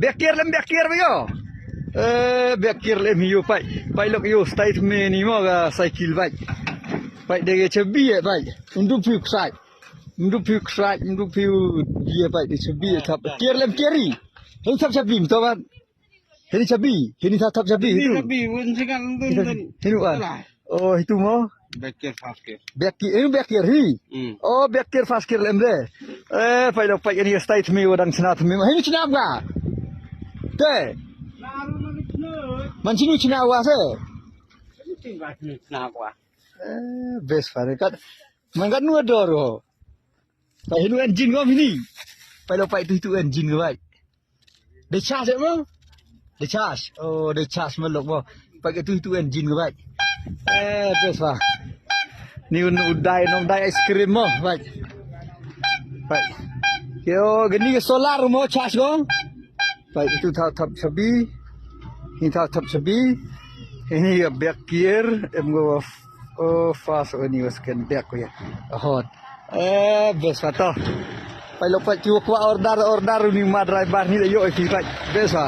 Bekir bây giờ. Bekir lem hiu pai lok yo stay me ni mo ga cycle pai de chebi pai undu piuk sai undu piu dia pai de chebi thap kir lem kiri hin thap chebi to ban hin chebi hin thap chebi itu chebi won sekan tun hin an oh itu mo bekir faskir bekir hi oh bekir faskir lem de pai lok pai ni stay me wadang senat me hin cina ga te man sini cina wa se cina wa best fare kat mangan nu adoro pai hinu engine ko ini pai lo pai tu engine ko bai de charge mo de charge oh de charge mo lok mo pai ke tu engine ko bai best fa ni udai nom dai ice cream mo bai yo gini ke solar mo charge ko pai itu thap sabi ini thap sabi ini bekir emgo oh fast ini wasken bek ko ya hot best fa to pai lo pai chu kwa order ni ma driver ni yo iki pai best fa